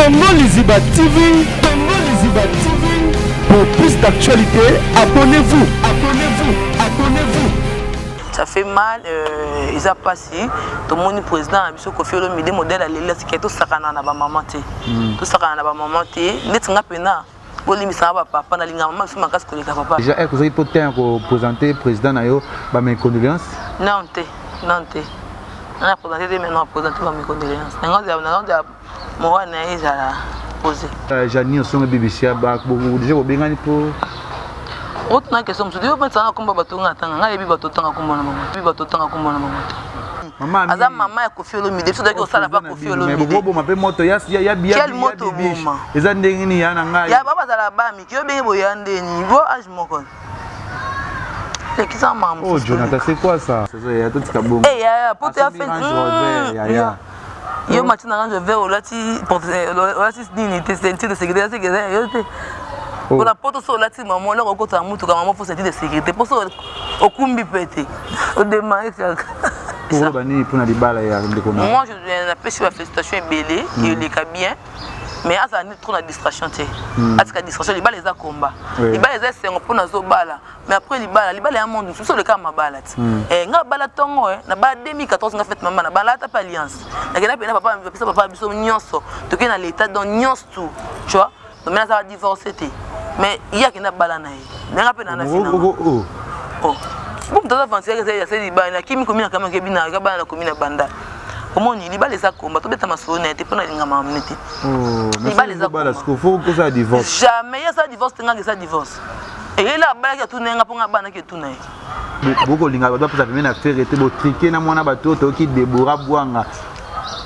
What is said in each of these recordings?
CONGO LIZIBA TV. CONGO LIZIBA TV. Pour plus d'actualité, abonnez-vous. Abonnez-vous. Abonnez-vous. Ça fait mal, ils ont passé. Tout le monde est président, il Koffi des modèles à l'élève, qui est tout ça qu'on a maman. Tout ça qu'on a maman. Net n'a pas déjà, est-ce que vous avez présenté le président Nayo mes condoléances? Non, non. On a présenté maintenant présenté mes condoléances. On a posé. Jani, on s'en est BBC, déjà au Bengani pour. Autre question, je dis que ça a combat bateau à temps, on a bateau temps à combat maman. Azam maman a Koffi Olomide, c'est que ça n'a pas Koffi Olomide. Mais bon, m'appelle Moto, il y a bien. Quel Moto maman? Les andengini ya nanga. Ya baba za la bami, qui obéit boyande ni vo âge moko. C'est qui ça maman? Oh Jonathan, c'est quoi ça? C'est ça, tout ce kabom. Eh ya, pour te faire. Ya. Yo matin range vert au lati pour lati dignité, ceinture de sécurité, c'est pour la porte sur lati maman, là on compte à mutu maman faut ceinture de sécurité. Pour ça au kumbi pété. Au démarrer pour la Libala, moi je n'appelle sur la félicitation Epeli, il est bien, mais ça a trop de distraction. Parce que la distraction, Libala les a combat. Libala les a c'est un peu dans bala, mais après Libala est un monde, c'est le cas ma balade. Et nga bala tongo, na ba 2014 nga fait maman na bala ta pas alliance. Na gena papa biso nyonso, to ke na l'état dans nyonso tout, tu vois. Donc maintenant ça va divorcer mais il y a qui na bala na yi. Nga pe na na finalement. Oh. Bon, tu as avancé que c'est Libala, qui me commune quand même que bina, que bana commune banda. Comment on y Libala les a combat, tout est à ma sonnette, pour n'aller ngama amneti. Oh, Libala les a combat. Faut que ça divorce. Jamais ça divorce, tenga que ça divorce. Et là, bala qui a tourné, nga ponga bana qui tourné. Beaucoup linga doit peut-être venir faire était beau triquer na mwana bato to qui débora boanga.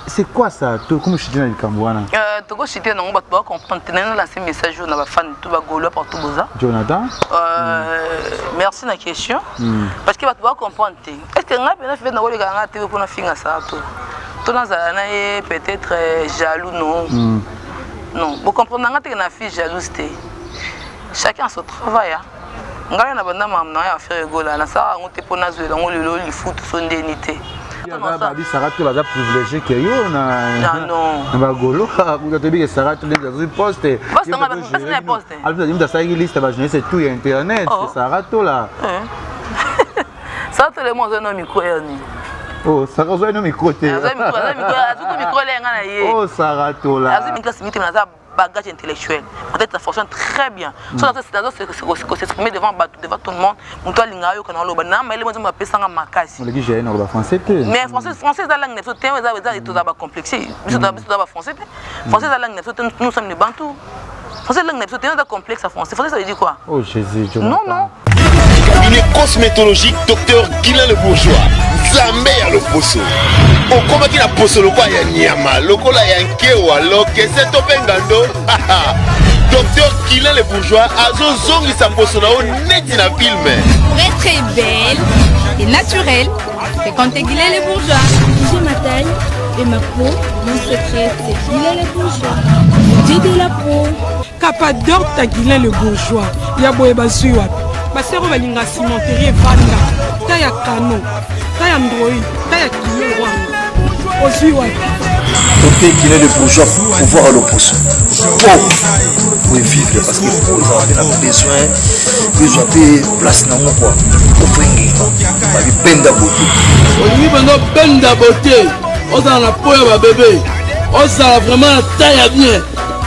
C'est quoi ça? Comment je dis dans le Cambouana? Tu vas citer non, tu vas comprendre. Tu as lancé un message à la fan, tu vas gauler pour tout boza. Jonathan? Merci de la question. Parce que tu vas comprendre. Est-ce que tu as fait dans le Ghana TV pour finir ça? Tu as peut-être jaloux, non? Non. Vous comprenez que tu as une fille jalouse. Chacun son travail. Ngai na banda mamna ya faire gola na ça on te pona zo ngo lelo li foot son dénité. Babi Sarah tu vas privilégier que yo na non na golo ku te bi que Sarah tu les poste poste nga ba poste alors tu dis ça il liste ba c'est tout internet c'est Sarah to là ça tout le monde no micro ni oh Sarah zo no micro te micro lenga na ye oh Sarah to là azimi classe miti na za bagage intellectuel. Peut-être ça fonctionne très bien. C'est s'exprimer devant tout le monde. Mon toi lingayo kana loba na ma ile mo ma pesa nga makasi. Le qui j'ai na français te. Mais français za langue neto te za tout za ba complexé. Biso da ba français te. Français za langue neto nous sommes les bantous. Français langue neto te za complexe à français. Français ça veut dire quoi? Oh Jésus. Non. Cabinet cosmétologique docteur Guilain le Bourgeois. Zambé à l'opposo. Au combat qui la pose le quoi ya nyama, le quoi ya nkewa, lo que c'est topengando. Docteur Guilain le Bourgeois a zong sa pose na net na film. Pour être très belle et naturelle, fréquentez Guilain le Bourgeois. J'ai ma taille et ma peau, mon secret c'est Guilain le Bourgeois. J'ai de la peau. Capador ta Guilain le Bourgeois. Ya boye bazuwa. Basero balinga cimenterie vanda. Ta ya kano. Ta ya ndroi. Ta ya kilo wanga. Ozuwa. Côté Guilain le Bourgeois pour pouvoir l'opposer. Pour vivre parce que pour avoir besoin de place dans mon quoi. Pour fringuer. Pas du peine d'aboter. On y va peine d'aboter. On a la peau à bébé. On a vraiment la taille bien.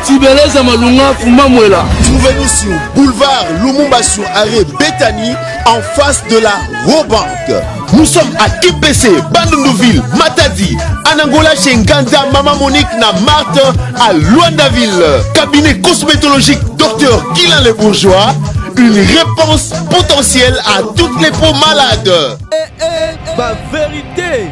Trouvez-nous sur boulevard Lumumba sur arrêt Bethany en face de la Robank. Nous sommes à IPC, Bandundouville, Matadi, Anangola chez Nganda, Maman Monique na Marthe à Luandaville. Cabinet cosmétologique docteur Guilain le Bourgeois. Une réponse potentielle à toutes les peaux malades. Vérité.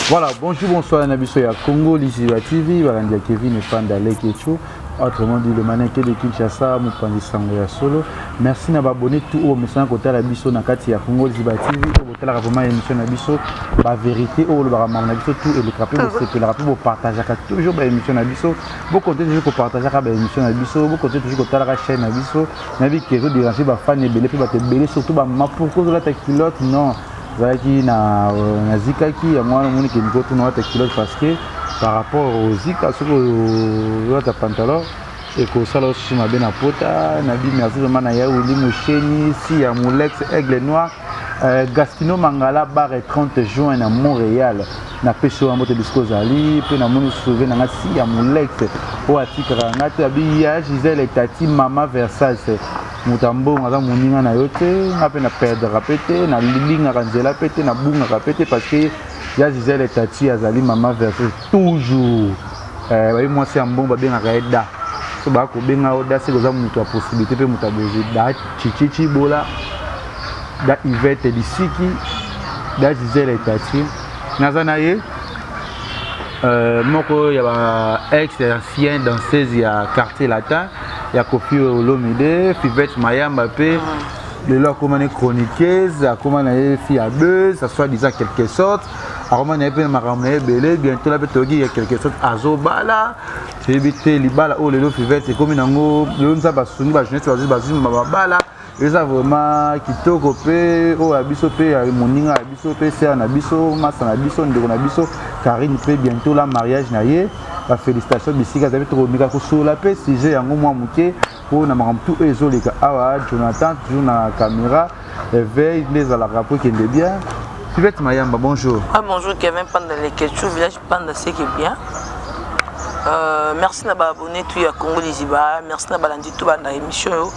Voilà, bonjour, bonsoir, Nabiso ya Congo, LIZIBA TV, Balandia Kevin et Panda Lekecho, autrement dit le mannequin de Kinshasa, Mokonzi Sango ya Solo. Merci na abonné tout au message côté la biso na kati ya Congo LIZIBA TV, au côté la vraiment émission na biso, la vérité au le barama na biso tout et le crapé vous c'est le rapport vous partager toujours ba émission na biso, beaucoup de toujours partager ba émission na biso, beaucoup de toujours côté la chaîne na biso, na vie qui veut déranger ba fan et belé puis ba te belé surtout ba ma pourquoi la ta culotte non. Qui na zikaki ya mwana moni ke ngoto na ta culotte parce que par rapport aux zika ce que ta pantalon et que ça là sur ma bien à pota na bi merci vraiment na ya Willy Moucheni si ya Molex Aigle Noir Gastino Mangala bar 30 juin na Montréal na peso à moto discosali pe na moni sauver na si ya Molex o atikara ngati abi ya Gisèle Tati Mama Versace mutambo ngaza moninga na yote ngape na perdre rapete na lilinga kanzela pete na bunga rapete parce que ya Gisèle Tati azali Mama Versace toujours ba moi c'est un bon ba bien raida so ba ko benga oda c'est goza mutu a possibilité pe mutu abozi da chichichi bola da Yvette Lisiki da Gisèle Tati nazana ye moko ya ba ex ancien danseuse ya quartier latin ya Koffi Olomide Fivette Mayamba pe le leur comment chroniqueuse comment na fi à buzz ça soit disant quelque sorte alors on a peu maramé belé bientôt la betogi il y a quelque chose azobala c'est éviter Libala oh le Fivette c'est comme nango le nza basuni ba jeunesse bazima babala et ça vraiment kitoko pe o abiso pe moninga abiso pe c'est na biso masa na biso ndeko na biso Carine pe bientôt la mariage na ye la félicitation bisika za trop mika ko sur la pe si j'ai yango moi muke pour na maram tout ezoleka awa Jonathan toujours na caméra veille les à la rapport qui est bien. Fivette Mayamba bonjour. Ah bonjour Kevin Panda les Ketchou village Panda c'est qui est bien. Merci na ba abonné tout ya Congo LIZIBA, merci na balandi tout banda émission yo,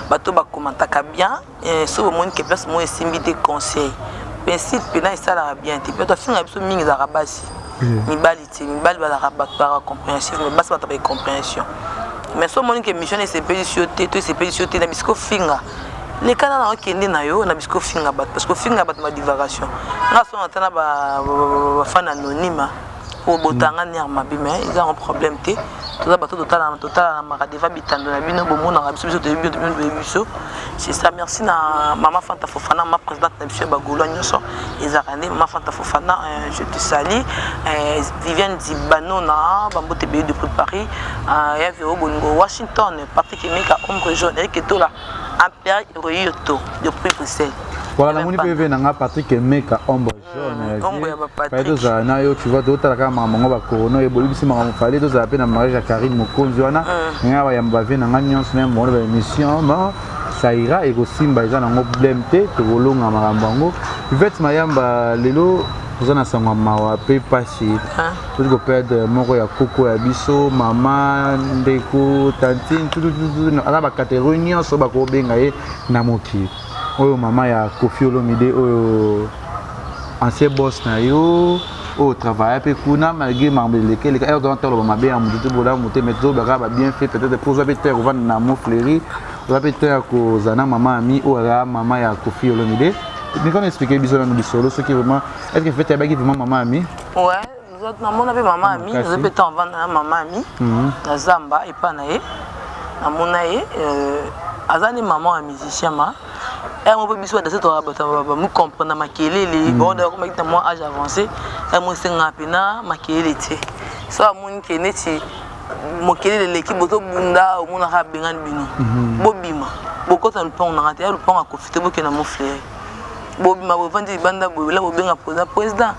bato ba commentaka bien et so monde que place moi simbi des conseils. Mais si pena ça la bien, tu peux toi finir biso mingi za rabasi. Mibali ba rabat para compréhension, mais bas ba compréhension. Mais so monde que mission c'est pédicioté, tout c'est pédicioté na bisko finga. Les canaux qui sont na yo na bisko finga bat parce que finga bat ma divagation. Na so entana ba fan anonyme. Pour botanga ner mabime ils ont un problème té tout ça bateau total na maradeva bitando na bino bomo na biso biso biso c'est ça merci na maman Fanta Fofana ma présidente na biso bagolo nyonso ezarane maman Fanta Fofana je te salue Viviane Dibano na bambote be depuis Paris ya Véro Bongo Washington Patrick Emeka ombre jaune Eric Tola Ampère Royoto depuis Bruxelles. Voilà, mon PV n'a Patrick Emeka ombre jaune. Ombre ya Patrick. Paito za na yo tu vois d'autres la maman ba corona e bolibi sima mo fallait deux appels na mariage à Carine Mokonzi wana. Nga ba yamba vient na nyonso na mo ba émission ma ça ira et aussi mbaza na problème te to bolonga marambango. Fivette Mayamba lelo ozana sangwa mawa pe pasi. Tout ko perdre moko ya koko ya biso mama ndeko tantine tout ala ba catégorie nyonso ba ko benga ye na moki. Oyo mama ya Koffi Olomide oyo ancien boss na yo au travail pe kuna malgré mambe lesquels les dans temps ba bien mutu bola mutu metzo ba bien fait peut-être pour zabiter ou vendre na mo fleury zabiter ko zana mama Amie ou la mama ya Koffi Olomide mais comment expliquer biso na solo ce qui vraiment est-ce que fait ba qui vraiment mama Amie ouais nous autres maman avait mama Amie nous peut en vendre na mama Amie na Zamba et pas na ye na monaye azani maman un musicien ma et on peut biso danser toi me comprendre makelele bon donc moi âge avancé et moi c'est ngapena makelele té so mon keneti mokelele l'équipe boto bunda o mona ka bengan bino bobima boko tan pon na ngati le pon a profiter boke na mon frère bobima bo vandi banda bo la bo benga président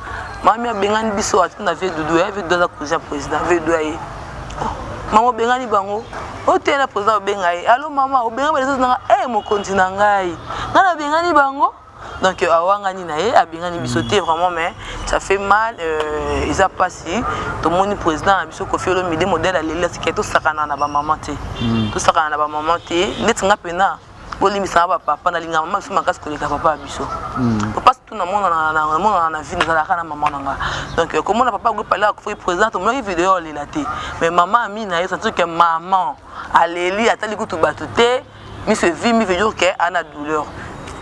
mami a bengan biso atuna vie doudou et vie deux a cousin président vie deux ay maman bengani bango o tena président bengai allo maman o benga balezo nanga Mokonzi na ngai nana bengani bango donc awangani na ye abengani bisoté vraiment mais ça fait mal ils a passé tout mon président biso Koffi Olomide modèle Aleli c'est tout sakana na ba maman té tout sakana na ba maman té net nga pena bolimi sa ba papa na linga maman suma kasko le papa biso parce que tout na monde na vie na kana maman nanga donc comment na papa go parler Koffi président tout mon vidéo le laté mais maman Amie na ye c'est que maman Aleli atali kutu batuté mi se vit mi veut dire que ana douleur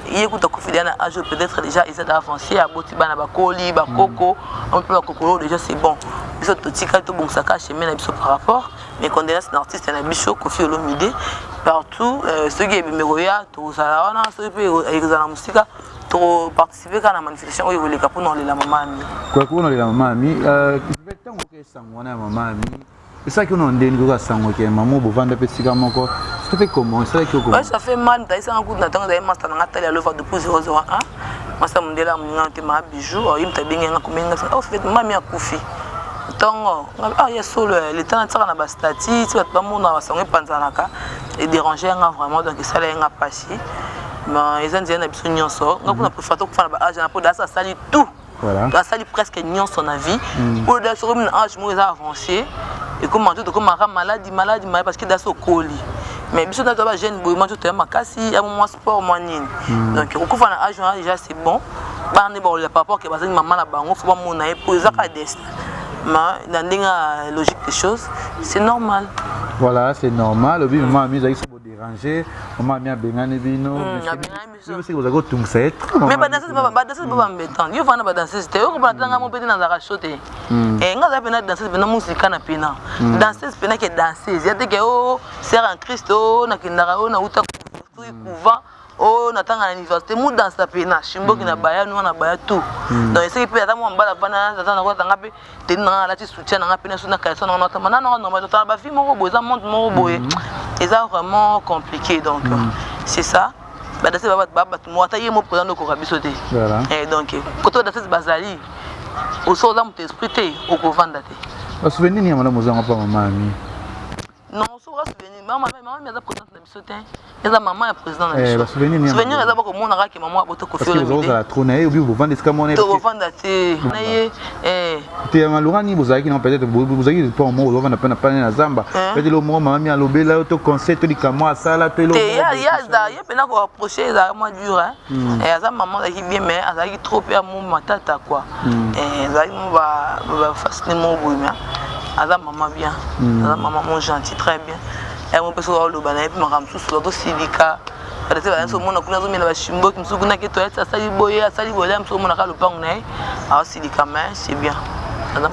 il écoute Koffi na âge peut-être déjà ils ont avancé à botiba na ba koli ba koko on peut ba kokolo déjà c'est bon biso to tika to bon saka chemin na biso par rapport mais quand on est un artiste na biso Koffi Olomide partout ceux qui numéro ya to sala wana ceux qui exala musika to participer à la manifestation où les capons dans la maman Amie quoi qu'on dans la maman Amie il fait tant que ça on a maman Amie c'est ça qu'on a ndeni ko sango ke maman bo vendre pe sika moko ça fait comment ça fait comment ça fait mal d'ailleurs un coup d'attendre d'ailleurs master na tali alo depuis 001 master mondela mninga te ma bijou il m'a bien nga komenga au fait mami a Koffi Tongo, il y a solo le temps de la stati, tu vas pas mon dans son panzanaka et déranger vraiment donc ça l'a passé. Mais ils ont dit un peu de so, donc on a préféré tout faire la âge pour ça sali tout. Voilà. Ça sali presque nion son avis. Pour dans sur un âge moins avancé et comment tout comme maladie parce que dans ce colis. Mais bien sûr dans ta jeune boy moi tout ma casse, il y a moins sport moins nine. Donc au coup faire âge déjà c'est bon. Bah on est bon le papa que parce que maman la bango faut pas mon pour ça destin. Mais dans la logique des choses, c'est normal. Voilà, c'est normal. Au bout maman a mis ça pour déranger. Maman a mis un bengane bino. Mais c'est que vous avez tout ça. Mais pas danser, pas embêtant. Il faut pas danser. C'était eux qui parlent dans mon pays dans la rachote. Et quand vous avez danser, c'est musique na pena. Danser, c'est pena que danser. Il y a des que oh, c'est un Christ, oh, na kindara, oh, na uta couvent. Oh, natanga à l'université, moi dans sa pena, chimbo qui na baya, nous on a baya tout. Donc c'est que peut être moi en bas la pana, attends quoi tanga pe, t'es na là tu soutiens na pena sur na caisse na nota, non non mais total ba fi mon robot, ça monte mon robot et ça vraiment compliqué donc c'est ça. Bah dans ce baba moi tailler mon président de Korabisoté. Voilà. Et donc quand on dans ce bazali, au sort d'âme t'esprit au couvent daté. Au souvenir ni madame Mozanga pas maman Amie. Non, souvenir maman mais la présidente de Bisoté. Et la maman est présidente de Bisoté. Souvenir est d'abord que mon ara que maman a boté Koffi. Parce que vous avez trôné ou bien vous vendez ce camoné. Vous vendez té. Tu es malurani vous avez qui non peut-être vous avez pas au moment vous vendez pas na zamba. Peut-être le moment maman mi a lobé là au concert tout dit comment ça là pelo. Il y a pena ko approcher ça moi dur hein. Et ça maman qui bien mais ça qui trop à mon matata quoi. Et ça va fasciner mon boui mais Ada maman bien, Ada maman mon gentil très bien. Et mon père au Libala et puis ma ramsous sur le syndicat. Parce que là, ce monde a connu un peu de chimbo qui me souvient que toi, ça sali boyer, me souvient que le pain n'est. Alors syndicat mais c'est bien.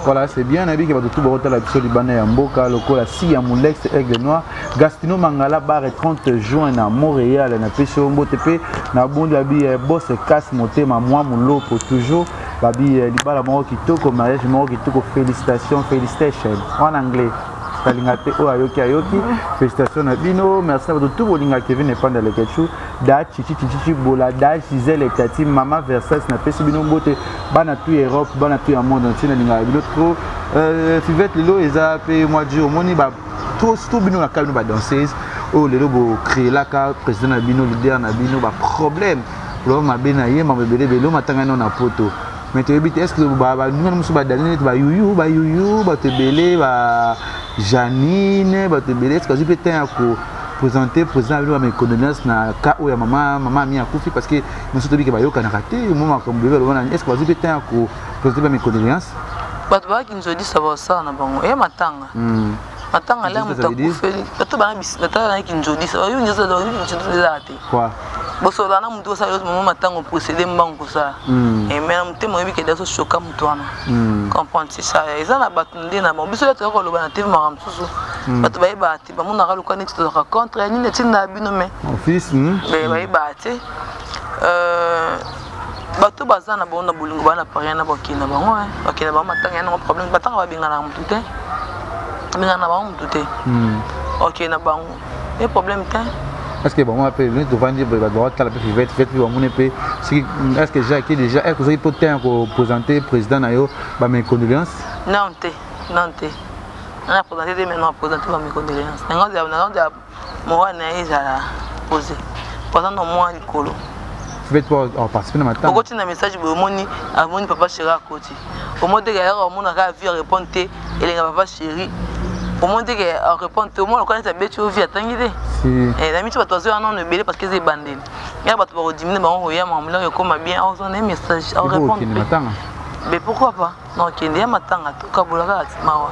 Voilà, c'est bien. Nabi qui va tout botter la biso libanais en boca local si ya Moulex aigle noir. Gastino Mangala bar 30 juin à Montréal na peso mbotepe na bondi abi boss casse monter ma moi mon lot pour toujours. Babi Libala moko kitoko mariage moko kitoko félicitations en anglais. Kalingate o ayoki félicitations na bino merci à tout bolinga Kevin et Panda le ketchu da chichi bola da Gisèle et Tati maman Versace na pesi bino mbote bana tu Europe bana tu monde entier na linga bino trop Fivette lelo eza pe moi du moni ba tout bino na kalino ba danseuse o lelo bo créer la ka président na bino leader na bino ba problème lo ma bena ye ma bebele belo matanga na poto. Mais tu est-ce que nous ba te ba Janine ba te belé est-ce que je peux présenter président mes condoléances na ka o ya maman Amie a Koffi parce que nous sommes que ba yo kana raté moment comme bébé est-ce que je peux présenter mes condoléances ba qui nous dit ça va ça na bango et matanga matanga là mutakufe bato bana bisikata qui nous dit ça yo nyoza do nous raté quoi boso là na muto ça yo maman matanga procéder mbango ça et mais mutemo yebi ke daso choka mutwana comprendre c'est ça eza na bato ndina bon biso to ko loba na TV maram susu bato ba ibati ba muna galuka ni to raconte ni neti na bino mais mon fils ba ibati bato baza na bona bolingo bana parien na bokina bango bakina ba matanga na problème batanga ba bingana mutute bingana ba mutute OK na bango et problème te. Est-ce que bon on appelle nous devant dire bah droit la fait on mon épée est-ce que j'ai qui déjà est-ce que vous avez peut-être présenter président na yo ba mes condoléances non on a présenté maintenant présenter ba mes condoléances on moi na ezala poser pendant no mois likolo faites pas participer na matin beaucoup de message amoni papa chéri à côté au mode que on a vu répondre et les papa chéri au monde que répondre au monde quand ça bête au vie attendez et la mitu batozo non ne belé parce que c'est bandé ya bato ba diminuer ba on ya mamla yo comme bien on a un message on répond mais pourquoi pas non qui est matanga tout kabulaka mawa.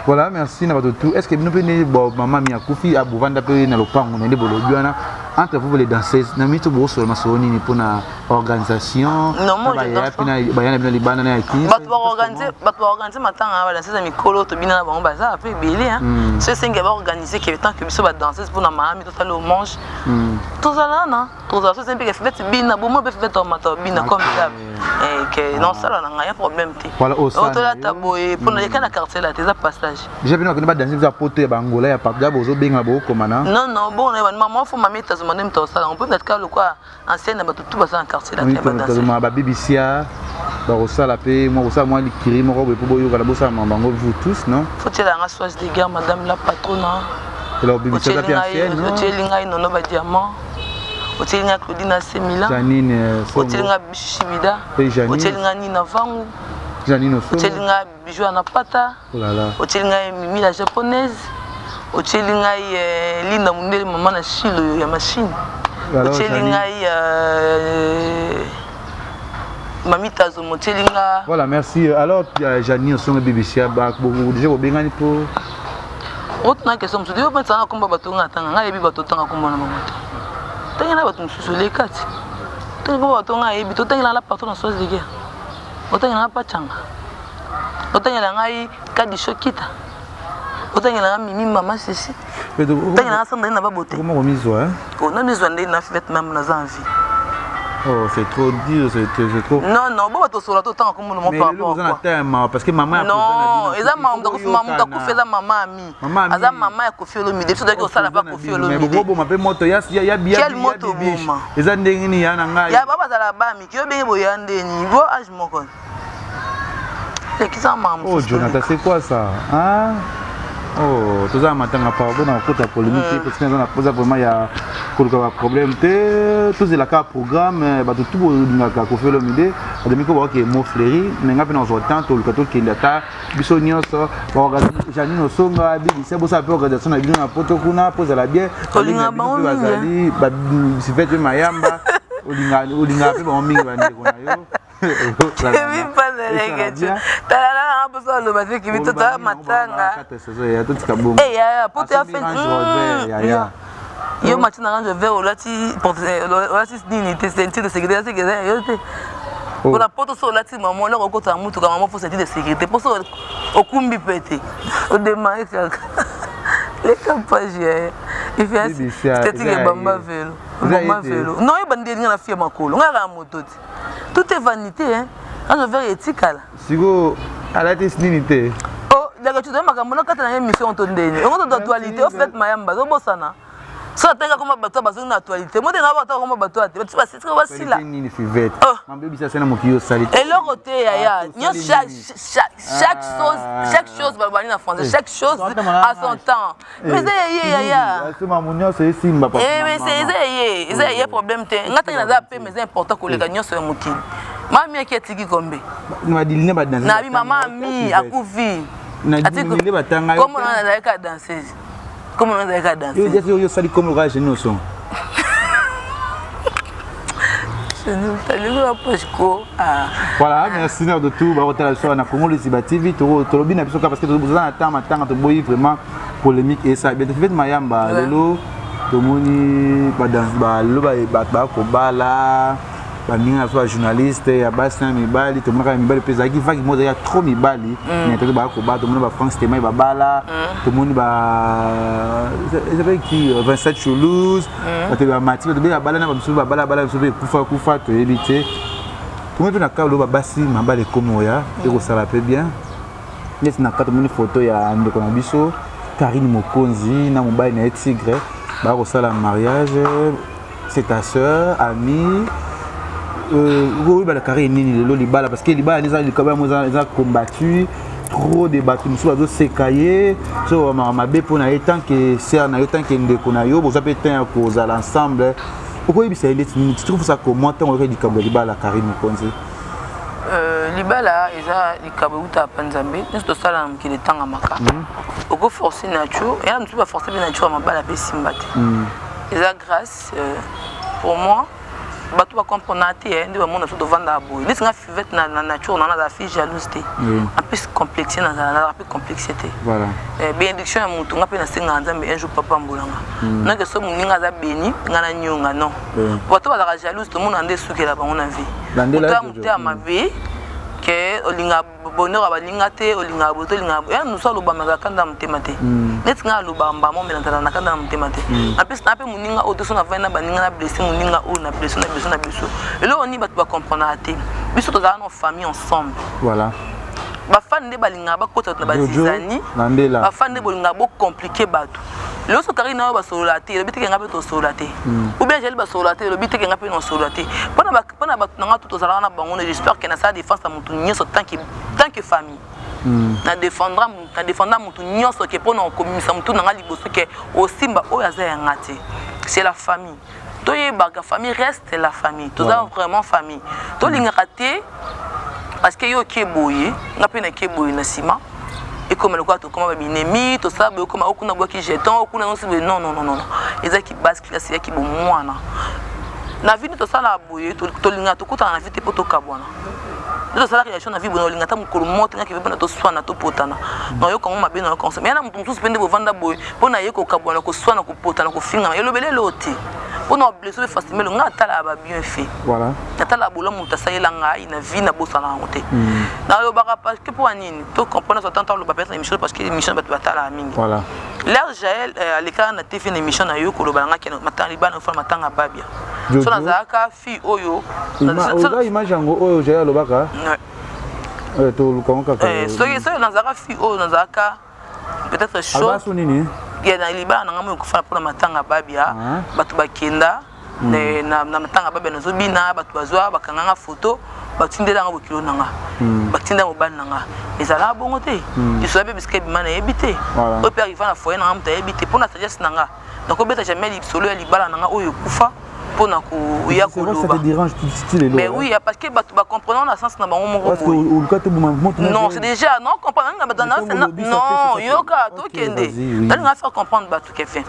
Voilà, merci na tout. Est-ce que nous pouvons maman Amie a Koffi à Bouvanda pe na lopango na ndebo lobiana entre vous les danseuses na mitu bo so masoni ni pour na organisation non moi je danse pas ba yana bino libana na ki bato organiser matanga ba danseuse mikolo to bina na bango baza pe belé hein c'est ça qui va organiser que tant que biso ba danseuse pour na mami to talo mange tout ça là non tout ça c'est un peu que fait bina bo mo be fait to mata bina comme ça et que non ça là n'a rien problème té voilà au ça to la taboé pour na kana quartier là tes passage déjà bien que ba danser za poto ba ngola ya papa ya bozo benga bo komana non bon maman faut mamie ta on peut mettre le quoi ancienne bato tout basa en quartier là ba BBC bakosala mpe mokosala mwa likiri moko boye mpo boyoka bosala bango vous tous non faut-il un soin de guerre madame la patronne elobibisaka mpe ancienne oteli ngai nono badiamant oteli ngai Claudine Asemila Janine oteli ngai Bishibida oteli ngai Nina Vangu Janine Osongo oteli ngai Bijou Anapata oteli ngai Mimi la japonaise oteli ngai Linda Mundele maman na Chilo ya machine oteli ngai Mamita Zomo oteli ngai voilà merci alors Janine Osongo BBC déjà bobengani po otuna question mususu yo pensanga komba bato ngatanga ngai yebi bato tanga komba na mamoto tangela bato mususu le kati tanga bato ngai yebi to tangela la patron na soise de guerre otangela pa changa otangela ngai kadi shokita otangela ngai mimi mama sisi otangela sanda na babote comment remise hein on a besoin de na fête même na envie. Oh, c'est trop dur, c'est trop. Non, bon, tu sur temps comme mon papa. Parce que maman. Non, et ça, maman, tu fais ça, maman Amie. Maman, maman, a Koffi le midi. Tu dois dire ça, la pas Koffi le midi. Mais bon, ma moto, il y a bien. Quel moto, maman? Les andéni, il y a un gars. Il y a pas à la bas, mais qui est bien boyandé niveau âge mon con. C'est qui ça, maman? Oh, Jonathan, c'est quoi ça? Hein? Oh, tout ça matin à part dans la côte à polémique parce que on a posé vraiment il y a quelques problèmes tout c'est la cas programme bah tout na ka Koffi le midi demi ko que mo fléri mais ngapé dans autant tout le cadeau qui ndata biso nyonso ba Janine Osongo abi c'est beau ça peut organisation na bino na poto kuna poza la bien olinga bazali ba si fait mayamba olinga pe ba mingi ba ndeko na yo Kevin pas de reggae. T'as besoin de le qui vit tout à matanga. Eh ya, pour te faire yo matin range vert au lati pour lati dignité ceinture de sécurité c'est que yo te. Pour la porte sur lati maman là ko ta mutu maman faut ceinture de sécurité pour ça au kumbi pété. Au démarrer les campages il fait c'était bamba vélo. Bamba vélo. Non, il bande rien la fille makolo. On a moto. Tout est vanité, hein. Quand je vais éthique là. Sigo, à la dignité. Oh, d'accord, tu dois m'accompagner quand tu as une émission ton dernier. On a d'actualité, au fait, Mayamba, au Bossana. Ça t'as comme bateau basé une actualité. Moi, t'es pas bateau comme bateau. Tu vas c'est très facile là. Mon bébé ça c'est na mokio sali. Et le côté yaya, chaque chose va venir en français, chaque chose à son temps. Mais c'est yaya. C'est mamunyo c'est simba papa. Mais c'est yaya problème te. Ngata na za pe mais c'est important que les gagnants soient mokili. Mami qui est kombe. Na diline ba danser. Na bi maman Amie akuvi. Na diline ba tanga. Comment on a la danseuse? Comment on a la danseuse? Yo dis yo sali comme le Janine Osongo. Voilà, merci de tout. On a Congo LIZIBA TV, Tolobi na biso parce que nous avons temps de boy vraiment polémique et ça. Bien fait mayamba lelo tomoni ba dans ba lo ba ko bala ba ninga so journaliste ya bassin mibali tomona ka mibali pesa ki va ki moza ya trop mibali mais to ba ko ba tomona ba France tema ba bala tomoni ba c'est qui 27 Toulouse to ba Mathieu to ba bala na ba msu ba bala msu kufa to éviter tomoni na ka lo ba basi mabale komo ya et ko sala peu bien net na ka tomoni photo ya ndeko na biso Carine Mokonzi na mobile na Tigre ba ko sala mariage c'est ta sœur Amie Libala Carine Libala parce que Libala les a combattu trop de bateaux sur la sécaillé sur ma Pona tant que c'est en tant que ndeko na yo vous avez un cause à l'ensemble pourquoi il s'est tu trouves ça comment on aurait dit que Libala Carine Mokonzi Libala eza likabuta panzambe nous salam qui le temps amaka oko forcer nature et là nous pas forcer nature mabala pe simbate eza grâce pour moi bato ba comprendre té ndi ba mona so devant abo ni singa fivette na nature na la fille jalousie en plus complexité na la plus complexité voilà bénédiction ya mutu nga pe na singa nzambe un jour papa mbulanga na que so muninga za béni ngana nyonga non bato ba la jalouse to mona ndé sukela bango na vie mutu ya mabe que olinga bonheur abalinga te olinga boto olinga nous sommes le bamaga kanda mtemate net nga lo bamba mo melantana na kanda mtemate en plus na pe muninga o to so na vana baninga na blessé muninga o na blessé et là on y va comprendre até biso to za na famille ensemble voilà bafande balinga bakota na bazizani bafande bolinga bo compliquer bato loso Carine ba solate le biteke ngape to solate ou bien jeli ba solate le biteke ngape no solate pona bato nanga tout ozala na bango j'espère que na sa défense à mutu nyoso tant que famille na défendra mutu nyoso ke pona okomisa mutu nanga liboso ke osimba oyo aza ngati c'est la famille toye baga famille reste la famille tous avons vraiment famille to linga raté parce que yo keboye ngape na keboye na sima et comme le quoi to comme binemi to ça be comme okuna boki jeton okuna non eza ki basque là c'est ki bo mwana na vie to ça la boye to linga to kuta na vie te poto kabwana to ça la relation na vie bono linga ta mukolo moto ngaki be na to swana to potana no yo comme mabe no comme ça mais na mutu musu pende bo vanda boye pona yeko kabwana ko swana ko potana ko finga yo lobele loti on a blessé facilement le ngata la ba bien fait voilà tata la bola muta sayela ngai na vie na bosa na ngote na lo baka parce que pour anine to comprendre ça tant le ba peut-être émission parce que émission ba tala mingi voilà l'air Jaël à l'écran na TV une émission na yo ko lo balanga ke matanga libana fa matanga babia so na zaka fi oyo na image ngo oyo Jaël lo baka to lu konka so na zaka fi oyo na zaka peut-être chaud ya na Libala na ngamu kufana pona matanga babia batu bakenda na matanga babia nazo bina batu bazwa bakanganga photo batindela nga bokilo nanga batinda mobali nanga ezala bongo te isobe biske bimana ebité o pe arriva na foyer na ngamu ta ebité pona sagesse nanga donc obeta jamais libsolo ya Libala nanga oyo kufa pona ko ya ko loba ça te dérange tout style mais oui parce que batu ba comprendre la sens na bango moko parce que ou le côté non c'est déjà non comprendre non yoka to kende dans nga faire comprendre batu ke fait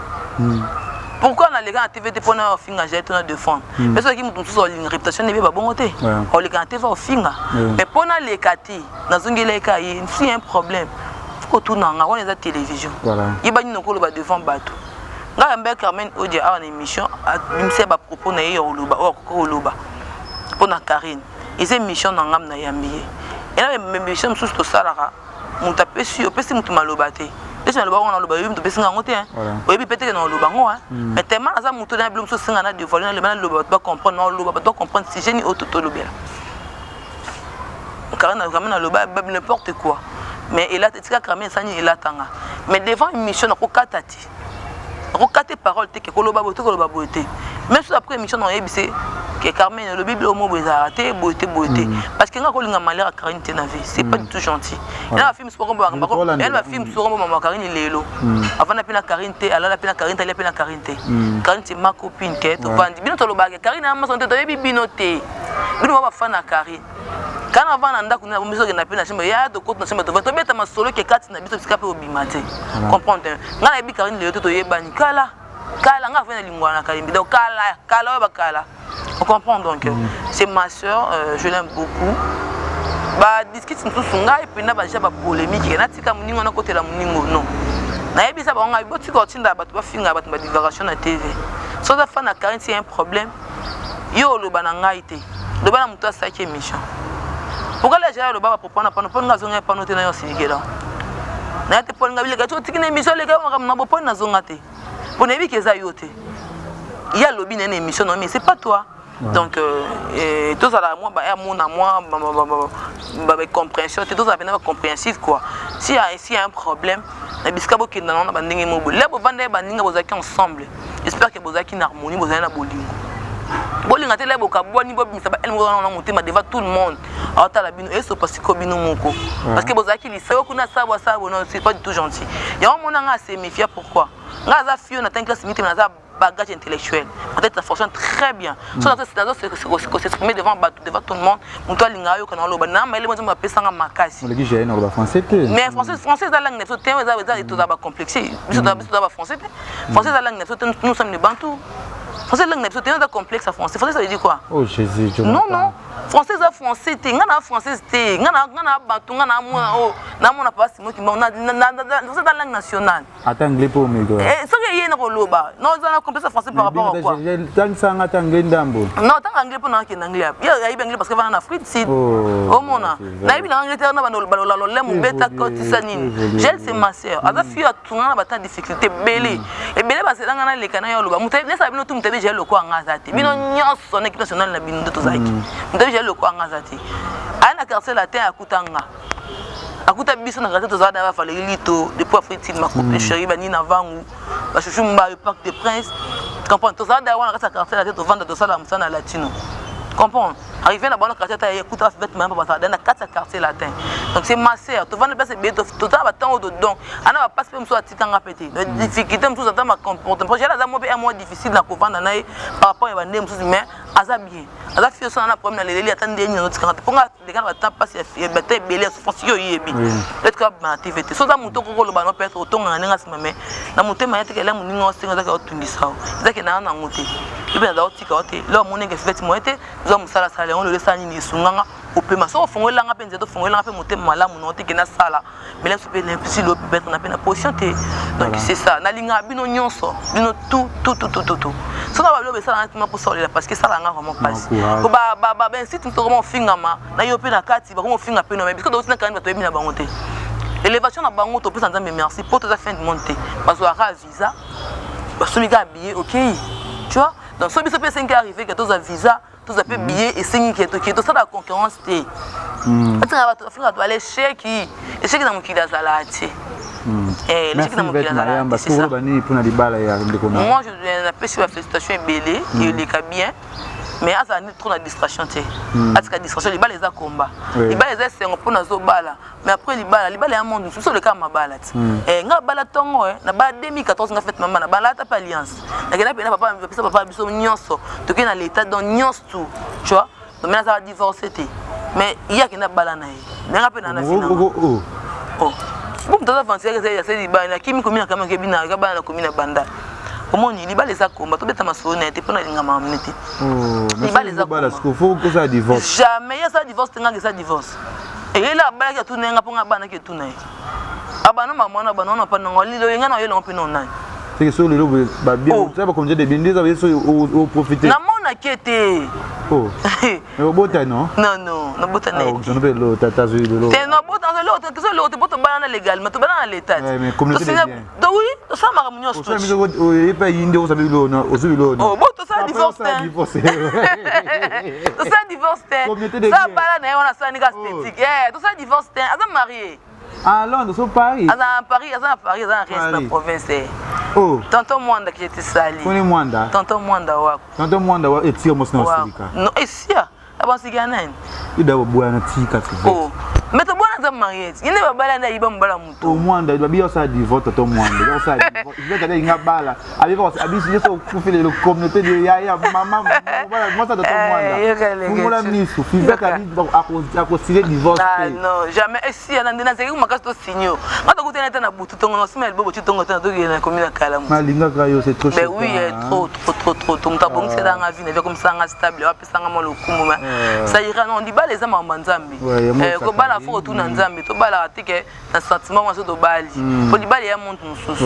pourquoi on a les gars à TV pour na finga j'ai tout na défendre parce que mutu so une réputation ne ba bongo te on les gars TV au finga mais pona les kati na zongela kai si un problème faut tout na nga on les a télévision yiba ni ko ba défendre batu nga mbe Carine odia a une émission a bimse ba propos na yo loba o ko loba pona Carine ils émission na ngam na yambiye et là même émission sous to salara mon tapé sur pesi mutu malobate déjà loba on loba yum to pesi nga ngote hein oyebi peut-être na loba ngo hein mais tellement za mutu na blum so singa na dévoiler na le mana loba ba comprendre na loba ba comprendre si génie auto to lobela Carine na loba n'importe quoi mais il a tika Carine sani il attanga mais devant une émission na ko katati Rokate parole te ke koloba bote koloba bote même sur après émission on yebise que Carine le bible au mot bezarate bote parce que nga ko linga malheur à Carine te na vie c'est pas du tout gentil elle a film sport elle va film sur maman Carine lelo avant na pena Carine te ala la pena Carine te la pena Carine te Carine c'est ma copine que to vandi bino to loba Carine ama son te to yebi bino te bino ba fan na Carine quand avant nanda kuna miso ke na pena chimba ya de côté na chimba to to beta masolo ke kati na biso skape obimate comprendre nga yebi Carine lelo to yebani kala nga fait lingwa na Carine donc kala ba kala on comprend donc c'est ma soeur je l'aime beaucoup ba discute tout sunga et puis na ba jaba polémique na tika muningo na côté la muningo non na yebisa ba nga boti ko tinda ba to ba finga ba diversion na TV so da fa na Carine c'est un problème yo lo ba na ngai te lo ba na muto sa ki émission pourquoi les gens le ba propose na pano nga zonga pano te na yo sinikela na te pon nga bile ga to tikina émission les gars na bo pon na zonga te pour ne que ça yote il y a lobby une émission non mais c'est pas toi donc tout ça là moi ba compréhension tout ça bien compréhensif quoi si y a un problème na biskabo ki na ba ndenge mo bo lebo vande ba ndinga bozaki ensemble j'espère que bozaki en harmonie bozaki na bolingo bolinga te lebo ka boni bo bimisa ba elmo na motema devant tout le monde ata la bino eso parce que bino moko parce que bozaki lisao kuna sabo non c'est pas du tout gentil ya on nga se méfier pourquoi nga za fio na tant classe limite na za bagage intellectuel peut-être ça fonctionne très bien so dans c'est s'exprimer devant tout le monde muto linga yo kana loba na maile mo zamba pesanga makasi le qui na ba français mais français za langue neto te za to za ba complexe biso da ba français français za langue neto nous sommes les bantous français langue neto te za complexe à français français ça veut dire quoi oh Jésus non français za français te ngana français te ngana bantu ngana na pas moi qui na dans langue nationale attends anglais pour me go so que yena ko loba non za na complexe français par rapport à quoi tant sanga tangue ndambo non tant anglais pour na ki anglais ya ibi anglais parce que va en Afrique Sud oh mona na ibi na Angleterre na balola le mu beta koti sanini gel c'est ma sœur aza fi atuna ba ta difficulté belé et belé ba selanga na lekana yo loba mutaye nesa bino tu mutaye gel ko ngazate bino nyoso na équipe nationale na bino to zaki mutaye gel ko ngazate ana quartier la terre akutanga akuta biso na quartier tozala na ba lito depuis Afrique ma copine chérie bani na vangu ba chuchu mba le Parc des Princes comprends tozala da wana kata quartier la tête to vendre tosala musana latino comprends arrivé na bon quartier ta écoute bête même pas dans 4 quartier latin donc c'est ma sœur to vendre place bien to ta ba temps donc ana ba passe même so atikanga pété la difficulté même ça ma comportement j'ai là un mois difficile na ko vendre na par rapport à bande mususu mais aza bien aza fio ça na problème na leli attendre une autre 40 pour nga de quand ba temps passe ya bête belé souffrance yo yebi peut-être que ma activité so za muto ko lo ba no peut-être otonga nga sima mais na muto ma yete kala muninga osinga za ka otungisa za ke na ngote ibena za otika ote lo munenge fete moete zo musala sala on le sani ni sunganga opema so fongola nga penze to fongola nga pe motema malamu no te kena sala mais là super l'impossible le peut na pena position te donc c'est ça na linga bino nyonso bino tout so na ba lo be sala na pour ça parce que ça la nga vraiment passe ko ba ben si tu comment fingama na yo pe na kati ba comment finga pe no mais parce que aussi na kan ba to ebi na bango te élévation na bango to plus nzambe merci pour toute la fin de monter parce que ara visa ba so mi ga billet OK tu vois donc so biso pe 5 arrivé que tous a visa tous a peu billet et 5 qui est tout ça la concurrence té tu vas aller chez qui et chez qui dans mon qui d'azalati merci Mayam parce que bani pour na Libala ya ndeko na moi je n'appelle sur la félicitation belé il est bien mais ça n'est trop la distraction té atika distraction Libala les a combat Libala les a c'est pour na zo bala mais après Libala ya monde sur le cas mabala nga bala tongo na ba 2014 nga fait maman na bala ta alliance na kena papa biso nyonso to kena l'état dans nyonso tout tu vois donc maintenant ça va divorcer té mais il y a qui na bala na mais nga pe na fina oh bon tu as avancé que c'est Libala kimi komina kama ke bina ka bana komina banda comment ni Libala les a combat to beta masone té pona linga mamnete Libala les a combat faut que ça divorce jamais il y a ça divorce tenga que ça divorce et là bala ke tunenga ponga bana ke tunai abana mamona banana pa ngoli lo yenga na yo lo pe nona c'est que sur le lobe ba bien ça va comme dire des bien des ça au profiter na mona kete oh mais au bota non non na bota ne je ne peux le tata zo de l'eau te no bota l'autre que l'autre bota banana légal mais to banana l'état mais communauté bien donc oui to ça ma munyo sto o e pa yinde o sabi lo na o zo lo oh bota ça divorce to ça divorce ça banana on a ça ni esthétique to ça divorce asa marié à Londres sur Paris à Paris reste dans la province oh tonton Mwanda qui était sali koni Mwanda tonton Mwanda wa etio mosna osika non esia abansika nani ida bwana tika oh mais to bwana za mariage yine babala na iba mbala muto o Mwanda babia sa divorce to Mwanda ya sa divorce il va aller ngabala abiva abisi yeso kufile le communauté de ya mama voilà moi ça de to Mwanda kumula misu fiza kali ako tirer divorce non jamais esia na ndena zeki makasto signo ngata kutena tena butu tongo no simel bobo chitongo tena to na komina kala mu malinga kayo c'est trop mais oui trop tonga bon c'est dans la vie ne comme ça stable wa pesanga mo lokumu ça ira non Libala les ama manzambi ko bala fo tout na nzambi to bala atike na sentiment moi to bali ko Libala ya monte mususu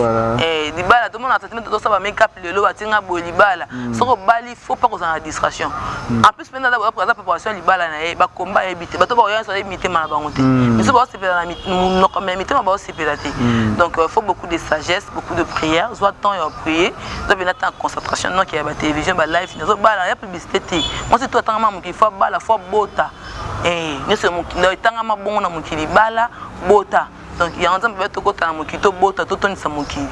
Libala to mona sentiment to saba make up lelo atinga bo Libala soko bali faut pas qu'on en distraction en plus pendant la préparation Libala na ba combat ebité ba to ba yo so ebité ma bango te mais so ba se pela na no comme ebité ma ba se pela te donc faut beaucoup de sagesse beaucoup de prière soit temps et prier donc bien en concentration non qui a ba télévision ba live so bala ya publicité te moi c'est tout attendre mamu qui faut bala faut bota ne se mo tanga ma bongo na mukili bala bota donc il y a un temps to kota na mukito bota to toni sa mukili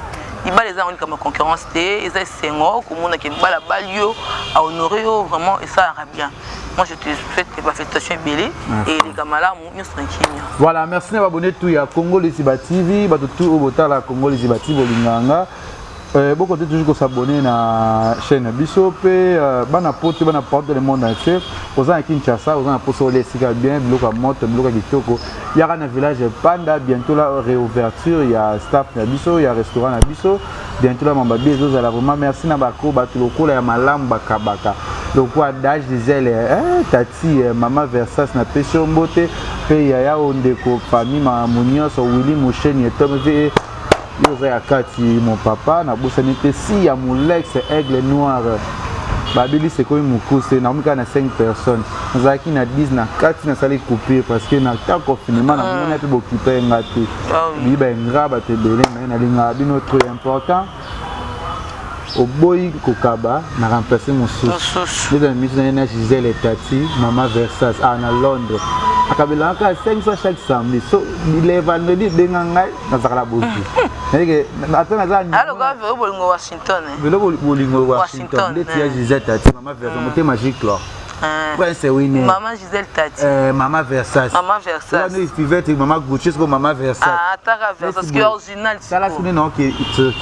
Libala les a on comme concurrence et ça c'est ngo comme on a qui bala balio à honorer vraiment et ça ira bien. Moi je te souhaite que la félicitation belé et les camarades nous tranquille. Voilà, merci d'abonner tout ya Congo LIZIBA TV, ba tout au botala Congo LIZIBA TV bolinganga. Beaucoup de toujours s'abonner na chaîne Bisope, bana porte le monde entier. Aux gens qui Kinshasa, aux gens pour soler si bien, bloc à Moto, bloc à Kitoko. Il y a un village Panda, bientôt la réouverture, il y a staff na Biso, il y a restaurant na Biso, bientôt la mamba bezo à la vraiment merci na bako batuloko la malam bakabaka. Le quoi d'âge disait tati maman Versas na pêche mbote, pe ya ondeko famille ma munio so Willy Mouchen et Tom V. Kati mon papa na bosanité si ya Moulex aigle noir babili c'est comme mukuse na mika na 5 personnes zaki na 10 na 4 na sali couper parce que na ta confinement na mona pe bokipe ngati biba ngaba te belé mais na linga bino trop important au boy kokaba na remplacer mon sous les amis na Gisèle et Tati maman Versas à na Londres akabela ka 500 chaque samedi so les vendredi dengangai na zakala boki neke atana za alors quand veut bolingo Washington velo bolingo Washington de tia Gisette Tati maman version moté magique là Prince Winnie maman Giselle Tati maman Versace là nous suivait maman Gucci comme maman Versace taka Versace qui original ça là c'est non qui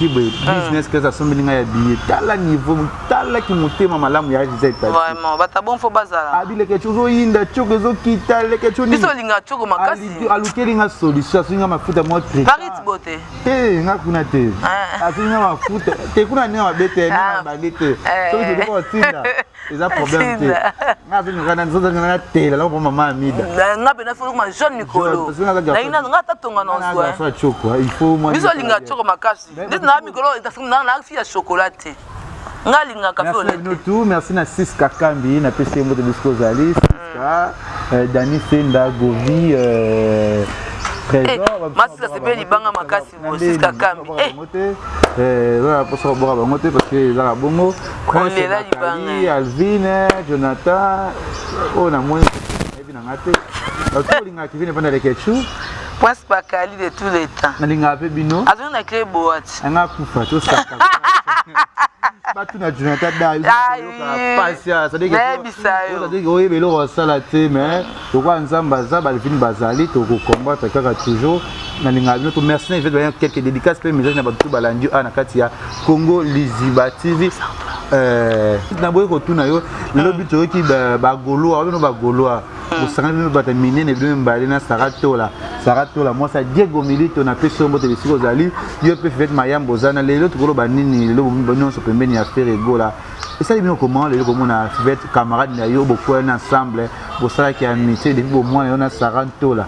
business que ça sombe linga ya billet tala niveau tala ki moté maman lamu ya Gisette Tati vraiment bata bon faut bazala abile ke toujours inda choko zo kitale ke choni biso linga choko makasi alukeli nga solution singa mafuta mo tri Paris beauté nga kuna te asinga mafuta te kuna ni mabete na balete so je ko tinda eza problème te nga zinga kana nzoza nga tela la maman Amida nga bena faut ma jaune Nicolo na ina nga tatonga na nzwa ça choko il faut moi biso linga choko makasi dit na Nicolo na fi ya chocolat nga linga café au lait tout merci na 6 kakambi na PC Moto Discours Ali 6 Dani Senda Govi trésor masika sepe libanga makasi bo 6 kakambi voilà pour ça boire bangote parce que za bongo kolela libanga Alvin Jonathan on a moins ebi na ngate tout linga qui vient pendant les ketchup Prince Bakali de tous les temps na linga pe bino azona na clé boîte nga kufa to saka batu na Jonathan da pasia ça dit que oui mais le sala te mais to kwa nzamba za balvin bazali to ko combattre kaka toujours na linga bino to merci il fait quelques dédicaces pe message na batu balandi na kati ya Congo LIZIBA TV na boye ko tuna yo le but ki ba goloa no ba goloa au sangano bata minene bino mbali na saratola moi ça Diego Milito na peso Moto Discours Ali yo pe fait mayambo zana lelo tukolo banini lelo bonno so pembeni ya faire gola et ça bien comment lelo comme on a fait camarade na yo beaucoup ensemble bo ça qui a amitié depuis au moins on a saratola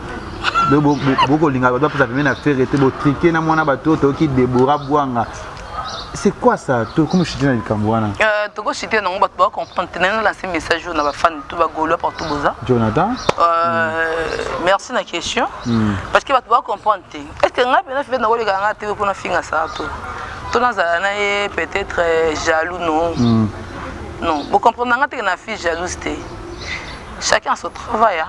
le beaucoup linga ba pour ça pembeni na faire était bo triquer na mona bato to ki Deborah Bwanga. C'est quoi ça? Comment je suis dans le Cambouana? Toko chité non ba to comprendre tenir lancer message na ba fan tout ba golo partout boza. Jonathan? Merci na question. Parce que ba to comprendre. Est-ce que nga pena fait na ko le ganga te pour na finga ça to. To na za na peut-être jaloux non. Non, vous comprenez nga te na fille jalouse te. Chacun son travail.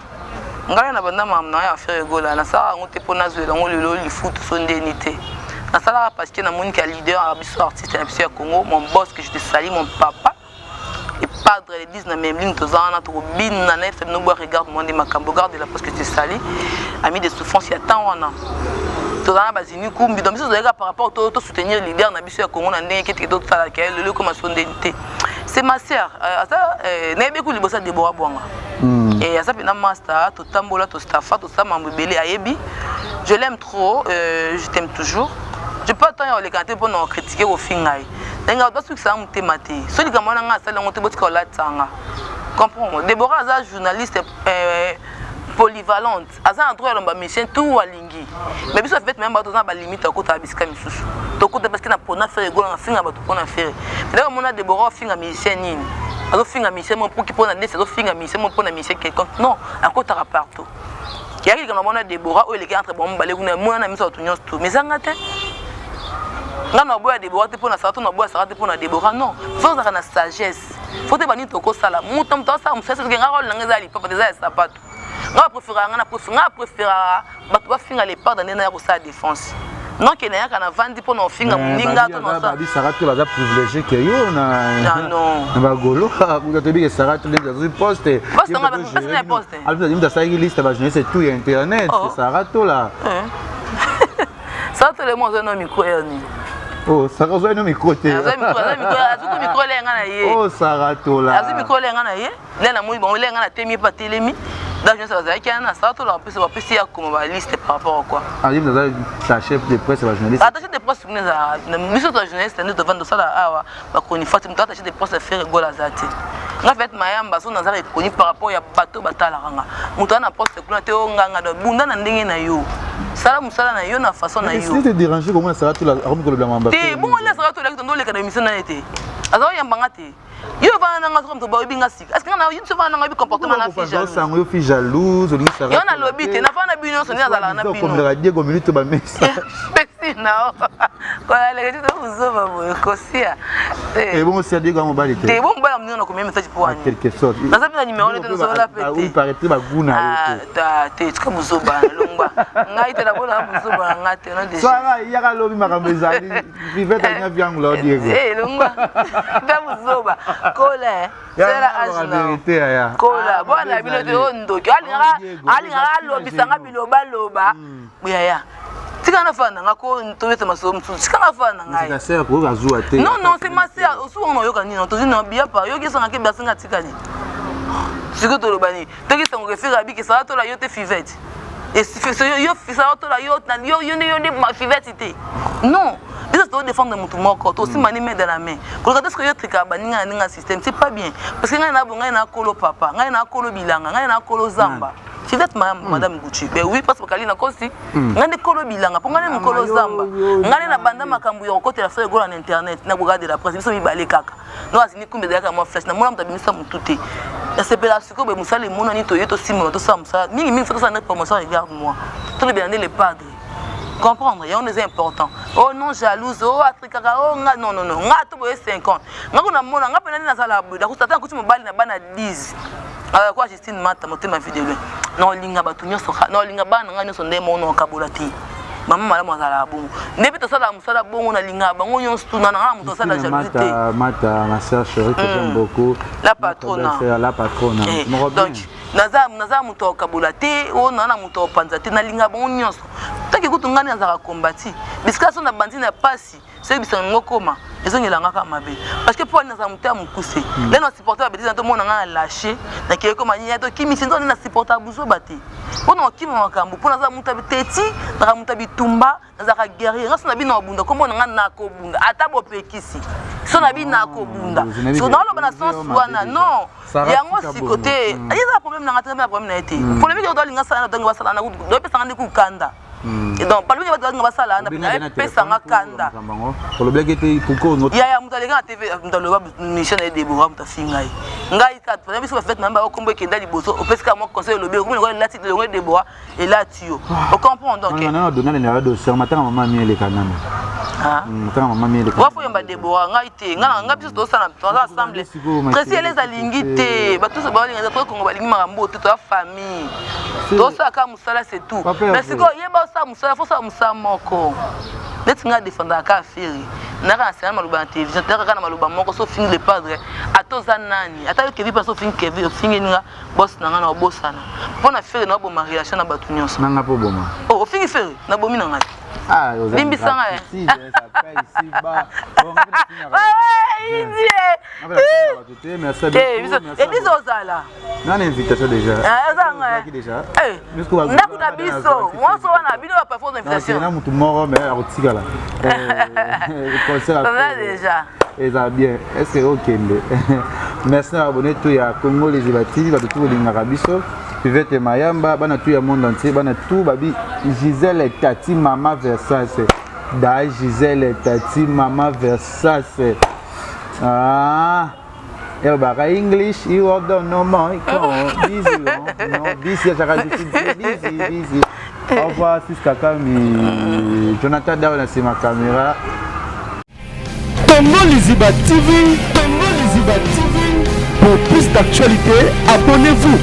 Nga na banda mamna ya faire gola na ça on te pona zo la on le foot son dénité. Parce que je suis leader artiste de Congo, mon boss que je te salue, mon papa, et padre, les 10 dans même ligne, tous les ans, regarde moi de ma cambo, garde la poste que je te salue, ami de souffrance, il y a tant on a. Tous les ans, par rapport à soutenir les leaders de Congo, c'est ma sœur. Je suis Deborah Bwanga. Et ça fait un master, tout tambola, tout staffa, tout ça, je l'aime trop, je t'aime toujours. Je peux attendre les cantés pour nous critiquer au final. Les gars, parce que ça me thématique. Celui qui m'a dit que ça l'a monté parce qu'on l'a tanga. Comprends-moi. Deborah est journaliste polyvalente. Elle a un droit à mission tout à l'ingui. Mais puis ça fait même pas dans la limite à côté de Biscay Missous. Tout côté parce que na Pona faire gol en fin à battre Pona faire. Mais là on a Deborah fin à mission ni. Alors fin à mission mon pour qui Pona des alors fin à mission mon Pona mission quelqu'un. Non, à côté à partout. Il y a quelqu'un qui a Deborah ou les gars entre bon balai ou moi na mission tout tout. Mais ça ngate. Nga na boya Deborah te pona saratu na boya saratu pona Deborah non faut avoir na sagesse faut te bani toko sala mutam to sa musese ke nga role nga zali papa déjà sapato nga préférer batu ba finga les pas dans na ko sa défense non que na kana vandi pona finga muninga to no sa bi saratu la privilégié que yo na non na golo ku te bi que saratu les poste poste nga ba poste alors tu as ça liste ba jeunesse c'est tout internet c'est saratu là ça tout le monde no micro ni. Oh, ça va être micro côté. Oh, ça ratola. Azu micro lenga na ye. Lena moi bon lenga na temi pa telemi. Donc je sais que na ça tout là plus va plus ya comme ba liste par rapport à quoi. Ah, il dans sa chef de presse va journaliste. Attaché de presse nous na mission de journaliste nous devant de ça là awa ba koni fati mtu attaché de presse faire gola zati. En fait mayamba so na za reconnu par rapport ya bateau batala ranga. Mutu na poste kuna te nganga do bunda na ndenge na yo. Sala musala na yo na façon na yo. Si te déranger comment ça va tout la comme le blanc mamba. Te bon la ça va tout la dans le cadre émission na été. Azo yamba te. Yo va na ngaka comme ba binga sik. Est-ce que na yo tu va na ngabi comportement na fille jalouse. Ça yo fille jalouse, on ça. Yo na lobby te na fa na bino so ni azala na bino. Comme la Diego Milito ba message. Pesi na. Ko la le tu uzo ba boy ko sia. Et bon, c'est dit comment on T'es bon, on a combien de messages pour quelque sorte. Dans un numéro, on est sur la pété. Oui, paraît-il, ma gouna. T'es comme Zoba, Lomba. N'a été la bonne à Zoba, n'a été un des. Soit il y a la lobby, ma ramezali. Vivez à bien, l'on dit. Eh, Lomba. T'as Zoba. Colin. C'est la vérité. Kola. Bon, la ville de Hondo. Alingara, lobby, sanga biloba, loba. Oui, ya. Tika na fana ngako ntobeta masomo tika na fana ngai. C'est ça pour azua te. Non non, c'est ma sœur. Osu on yoka ni non, tozi na bia pa. Yoki sanga ke basinga tika ni. Siko to lobani. Toki sango ke fira bi ke sa to la yote fivete. Et si fait yo fisa to la yote na yo ne ma fivete te. Non. Ils doivent défendre mon tour encore. Aussi mani main dans la main. Quand est-ce que yo trika baninga ninga système, c'est pas bien. Parce que ngai na bonga na kolo papa, ngai na kolo bilanga, ngai na kolo zamba. Si vous êtes madame Gucci, ben oui, parce que Kalina Kosi, ngane kolo bilanga, pour ngane mkolo zamba, ngane na banda makambu ya kote la frère gola na internet, na regarder la presse, biso mi balé kaka. No asini kumbe daka mo flash, na mona mtabimisa mututé. La séparation ko be musale mona ni to yeto simo to sa musa. Mingi faut ça net promotion regarde moi. Tout le bien les padres. Comprendre, il y a des importants. Oh non, jalouse, oh atrikaka, oh non non non, nga to boye 50. Nga ko na mona, nga pena ni na sala bu, da ko tata ko tu mo bali na bana 10. Quoi Justine mata motema vidéo non linga batu nyonso non linga bana nga nyonso nde mono kabola ti mama mala mwazala bongo nebi to sala musala bongo na linga bango nyonso tuna na muto sala jalousie mata ma sœur chérie que j'aime beaucoup la patronne donc naza muto kabola te o na muto panza te na linga bango nyonso taki kutungani azaka kombati biskaso na bandi na pasi c'est bisa ngokoma ezongela ngaka mabe parce que pour na muta mukuse là na supporter ba bidisa to mona nga lâcher na kieko manyia to kimi sinzo na supporter buzo bate pona kimi makambu pona za muta biteti na muta bitumba na za ka guerrier ngaso na bina obunda ko mona nga na ko bunda ata bo pekisi so na bina ko bunda so na lo bana sens wana non yango si côté ayeza problème na ngata na problème na été problème que do linga sana donc basala na do pesa ngandi ku kanda. Et donc, par le biais de Basala, on a fait un kanda. Pour le blague était pourquoi notre. Il y a un talent à TV dans le web, mission et des bourrams, ta fille. Ngai, quand vous avez fait même au combat qui est dans les bosso, au pesca, moi, conseil le bureau, on l'a titre de bois et là, tu on comprend donc. On a donné les radios sur matin, maman mis les canons. Ah, maman mis les canons. Faut y avoir des bois, ngai, ngai, plus de ça, on va assembler. Précis les alingité, bah tout ce bas, les autres qu'on va aligner mambo, toute la famille. Tout ça, comme ça, c'est tout. Mais c'est quoi, il y a ça, musala faut ça musala moko neti nga défendre ka firi naka na maluba na télévision naka na maluba moko so fini le padre atoza nani ata kevi pas so fini kevi fini nga boss na nga na bosana pona firi na bo relation na batu nyonso nanga po boma oh fini firi na bomi na nga ah limbi sanga si ça paye ici bas bon merci et dis ozala na invitation déjà qui déjà ndako na biso moi so wana bino ba performance invitation na mutu moro mais arotika là concert déjà et ça bien est-ce que OK merci à abonner tout ya Congo LIZIBA TV ba tout linga biso Pivete Mayamba bana tout ya monde entier bana tout babi Gisèle et Tati Mama Versace da Gisèle et Tati Mama Versace ah elle parle English you don't know my busy no busy ça va busy au revoir sis Kakami Jonathan Dawa c'est ma caméra CONGO LIZIBA TV pour plus d'actualités abonnez-vous